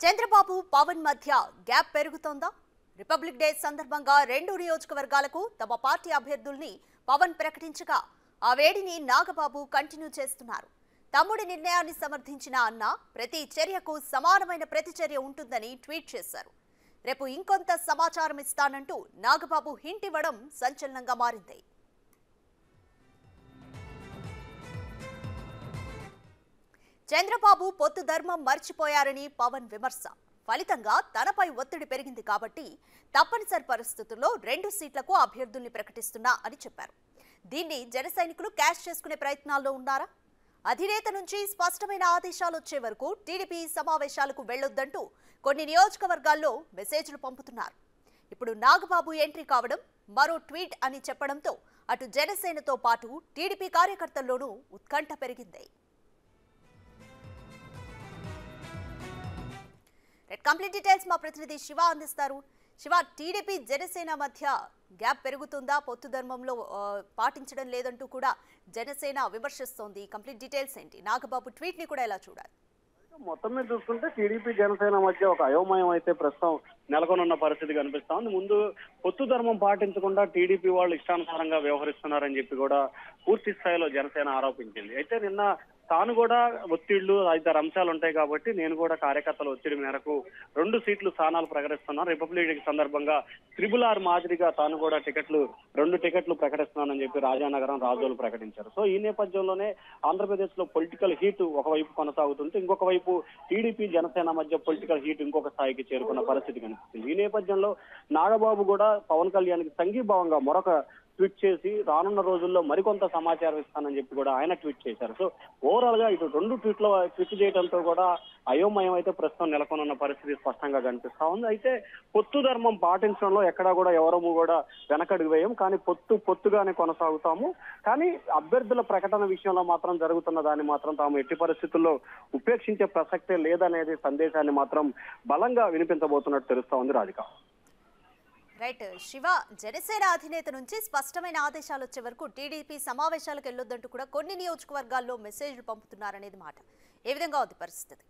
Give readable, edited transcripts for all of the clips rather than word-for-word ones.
చంద్రబాబు పవన్ మధ్య gap పెరుగుతోందా? Republic day సందర్భంగా రెండు నియోజకవర్గాలకు తమ పార్టీ అభ్యర్థుల్ని పవన్ ప్రకటించగా ఆ వేడిని నాగబాబు కంటిన్యూ చేస్తున్నారు. తమ్ముడి నిర్ణయాన్ని సమర్థించిన అన్న ప్రతి చర్యకు సమానమైన ప్రతిచర్య ఉంటుందని ట్వీట్ చేశారు. రేపు ఇంకొంత సమాచారం ఇస్తానంటూ నాగబాబు హింట్ ఇవ్వడం సంచలనంగా మారింది. చంద్రబాబు పొత్తు ధర్మం మర్చిపోయారని పవన్ విమర్శ. ఫలితంగా తనపై ఒత్తిడి పెరిగింది కాబట్టి తప్పనిసరి పరిస్థితుల్లో 2 సీట్లకు అభ్యర్థుల్ని ప్రకటిస్తున్నా అని చెప్పారు. దీన్ని జన సైనికులు క్యాష్ చేసుకునే ప్రయత్నాల్లో ఉన్నారా? అధినేత నుంచి స్పష్టమైన ఆదేశాలు వచ్చే వరకు టీడీపీ సమావేశాలకు వెళ్లొద్దంటూ కొన్ని నియోజకవర్గాల్లో మెసేజ్లు పంపుతున్నారు. ఇప్పుడు నాగబాబు ఎంట్రీ కావడం, మరో ట్వీట్ అని చెప్పడంతో అటు జనసేనతో పాటు టీడీపీ కార్యకర్తల్లోనూ ఉత్కంఠ పెరిగింది. కంప్లీట్ డీటెయిల్స్ మా ప్రతినిధి శివ అందిస్తారు. శివ, టీడీపీ జనసేన మధ్య గ్యాప్ పెరుగుతుందా? పొత్తు ధర్మంలో పాటించడం లేదంటూ కూడా జనసేన విమర్శిస్తోంది. కంప్లీట్ డీటెయిల్స్ ఏంటి? నాగబాబు ట్వీట్ ని కూడా ఎలా చూడాలి? మొత్తం మీద చూసుకుంటే టీడీపీ జనసేన మధ్య ఒక అయోమయం అయితే ప్రస్తుతం నెలకొనున్న పరిస్థితి కనిపిస్తా ఉంది. ముందు పొత్తు ధర్మం పాటించకుండా టీడీపీ వాళ్ళు ఇష్టానుసారంగా వ్యవహరిస్తున్నారని చెప్పి కూడా పూర్తి స్థాయిలో జనసేన ఆరోపించింది. అయితే నిన్న తాను కూడా ఒత్తిళ్లు 5-6 అంశాలు ఉంటాయి కాబట్టి నేను కూడా కార్యకర్తల ఒత్తిడి మేరకు 2 సీట్లు స్థానాలు ప్రకటిస్తున్నాను. రిపబ్లిక్ డే సందర్భంగా RRR మాదిరిగా తాను కూడా 2 టికెట్లు ప్రకటిస్తున్నానని చెప్పి రాజానగరం, రాజోలు ప్రకటించారు. సో ఈ నేపథ్యంలోనే ఆంధ్రప్రదేశ్ లో పొలిటికల్ హీట్ ఒకవైపు కొనసాగుతుంటే ఇంకొక వైపు టీడీపీ జనసేన మధ్య పొలిటికల్ హీట్ ఇంకొక స్థాయికి చేరుకున్న పరిస్థితి కనిపిస్తుంది. ఈ నేపథ్యంలో నాగబాబు కూడా పవన్ కళ్యాణ్కి సంఘీభావంగా మరొక ట్వీట్ చేసి రానున్న రోజుల్లో మరికొంత సమాచారం ఇస్తానని చెప్పి కూడా ఆయన ట్వీట్ చేశారు. సో ఓవరాల్ గా ఇటు 2 ట్వీట్ చేయడంతో కూడా అయోమయం అయితే ప్రస్తుతం నెలకొనున్న పరిస్థితి స్పష్టంగా కనిపిస్తా ఉంది. అయితే పొత్తు ధర్మం పాటించడంలో ఎక్కడా కూడా ఎవరము కూడా వెనకడుగు వేయం, కానీ పొత్తుగానే కొనసాగుతాము. కానీ అభ్యర్థుల ప్రకటన విషయంలో మాత్రం జరుగుతున్న దాన్ని మాత్రం తాము ఎట్టి పరిస్థితుల్లో ఉపేక్షించే ప్రసక్తే లేదనేది సందేశాన్ని మాత్రం బలంగా వినిపించబోతున్నట్టు తెలుస్తా ఉంది. రాధిక. రైట్ శివ, జనసేన అధినేత నుంచి స్పష్టమైన ఆదేశాలు వచ్చే వరకు టీడీపీ సమావేశాలకు వెళ్ళొద్దంటూ కూడా కొన్ని నియోజకవర్గాల్లో మెసేజ్లు పంపుతున్నారనేది మాట. ఏ విధంగా ఉంది పరిస్థితి?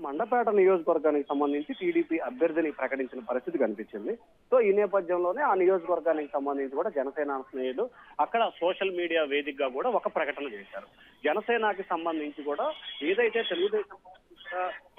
మండపేట నియోజకవర్గానికి సంబంధించి టీడీపీ అభ్యర్థిని ప్రకటించిన పరిస్థితి కనిపించింది. సో ఈ నేపథ్యంలోనే ఆ నియోజకవర్గానికి సంబంధించి కూడా జనసేన స్నేహితులు అక్కడ సోషల్ మీడియా వేదికగా కూడా ఒక ప్రకటన చేశారు. జనసేనకి సంబంధించి కూడా ఏదైతే తెలుగుదేశం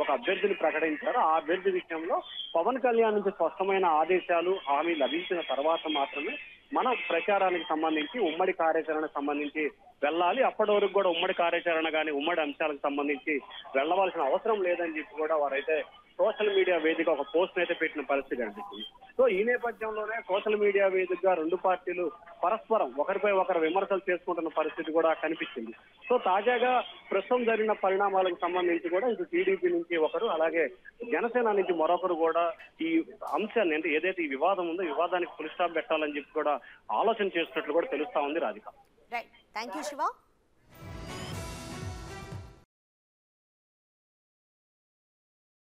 ఒక అభ్యర్థిని ప్రకటించారో ఆ అభ్యర్థి విషయంలో పవన్ కళ్యాణ్ నుంచి స్పష్టమైన ఆదేశాలు, హామీ లభించిన తర్వాత మాత్రమే మన ప్రచారానికి సంబంధించి ఉమ్మడి కార్యాచరణకు సంబంధించి వెళ్ళాలి. అప్పటి వరకు కూడా ఉమ్మడి కార్యాచరణ కానీ ఉమ్మడి అంశాలకు సంబంధించి వెళ్ళవలసిన అవసరం లేదని చెప్పి కూడా వారైతే సోషల్ మీడియా వేదిక ఒక పోస్ట్ అయితే పెట్టిన పరిస్థితి కనిపిస్తుంది. సో ఈ నేపథ్యంలోనే సోషల్ మీడియా వేదికగా 2 పార్టీలు పరస్పరం ఒకరిపై ఒకరు విమర్శలు చేసుకుంటున్న పరిస్థితి కూడా కనిపించింది. సో తాజాగా ప్రస్తుతం జరిగిన పరిణామాలకు సంబంధించి కూడా ఇటు టీడీపీ నుంచి ఒకరు, అలాగే జనసేన నుంచి మరొకరు కూడా ఈ అంశాన్ని, అంటే ఏదైతే ఈ వివాదం ఉందో వివాదానికి ఫుల్ స్టాప్ పెట్టాలని చెప్పి కూడా ఆలోచన చేస్తున్నట్లు కూడా తెలుస్తా ఉంది. Radhika. Right, thank you Shiva.